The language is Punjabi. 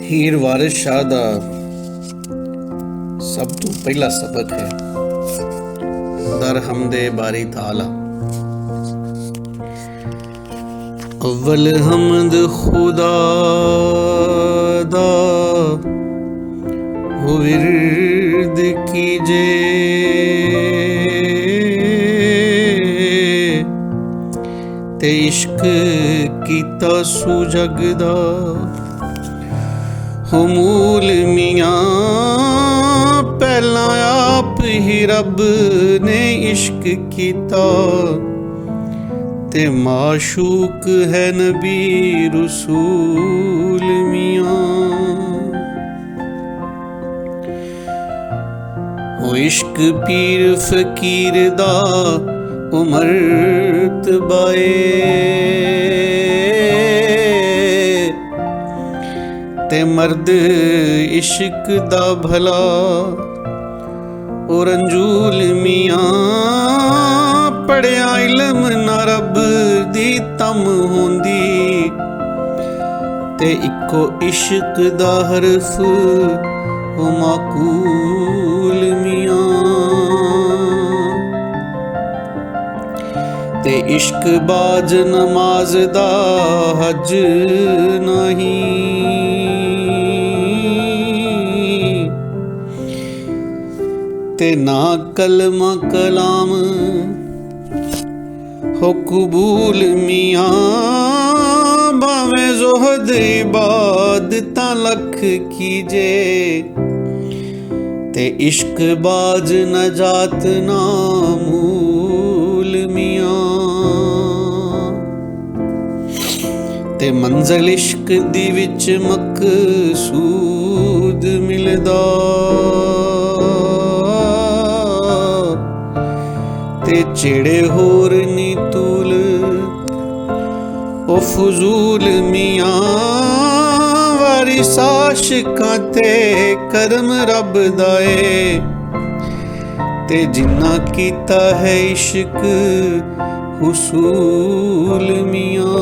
ਹੀਰ ਵਾਰਿਸ ਸ਼ਾਹ ਦਾ ਸਭ ਤੋਂ ਪਹਿਲਾ ਸਬਕ ਹੈ ਦਰ ਹਮਦੇ ਬਾਰੀ ਤਾਲਾ। ਅਵਲ ਹਮਦ ਖੁਦਾ ਦਾ ਹੋ ਵਿਰਦ ਕੀਜੇ, ਤੇ ਇਸ਼ਕ ਕੀਤਾ ਸੂ ਜਗ ਦਾ ਹੋ ਮੂਲ ਮੀਆਂ। ਪਹਿਲਾਂ ਆਪ ਹੀ ਰੱਬ ਨੇ ਇਸ਼ਕ ਕੀਤਾ, ਤੇ ਮਾਸ਼ੂਕ ਹੈ ਨਬੀ ਰਸੂਲ ਮੀਆਂ। ਉਹ ਇਸ਼ਕ ਪੀਰ ਫਕੀਰ ਦਾ ਉਹ ਮਰਤਬਾ ਏ, ਤੇ ਮਰਦ ਇਸ਼ਕ ਦਾ ਭਲਾ ਉਹ ਰੰਜੂਲ ਮੀਆਂ। ਪੜਿਆ ਇਲਮ ਨਾ ਰੱਬ ਦੀ ਤਮ ਹੁੰਦੀ, ਤੇ ਇੱਕੋ ਇਸ਼ਕ ਦਾ ਹਰਫ ਉਹ ਮਾਕੂਲ ਮੀਆਂ। ਤੇ ਇਸ਼ਕ ਬਾਜ ਨਮਾਜ਼ ਦਾ ਹਜ ਨਹੀਂ, ਤੇ ਨਾ ਕਲਮਾ ਕਲਾਮ ਹੋ ਕਬੂਲ ਮੀਆਂ। ਭਾਵੇਂ ਜ਼ੁਹਦ ਇਬਾਦਤਾਂ ਲੱਖ ਕੀਜੇ, ਤੇ ਇਸ਼ਕ ਬਾਜ ਨਜਾਤ ਨਾ ਮੂਲ ਮੀਆਂ। ਤੇ ਮੰਜ਼ਲ ਇਸ਼ਕ ਦੀ ਵਿੱਚ ਮਕਸੂਦ ਮਿਲਦਾ, ਤੇ ਜਿਹੜੇ ਹੋਰ ਨੀ ਤੂਲ ਉਹ ਫਜ਼ੂਲ ਮੀਆਂ। ਵਾਰਿਸ ਆਸ਼ਿਕਾਂ ਤੇ ਕਰਮ ਰੱਬ ਦਾ ਏ, ਤੇ ਜਿੰਨਾ ਕੀਤਾ ਹੈ ਇਸ਼ਕ ਹੁਸੂਲ ਮੀਆਂ।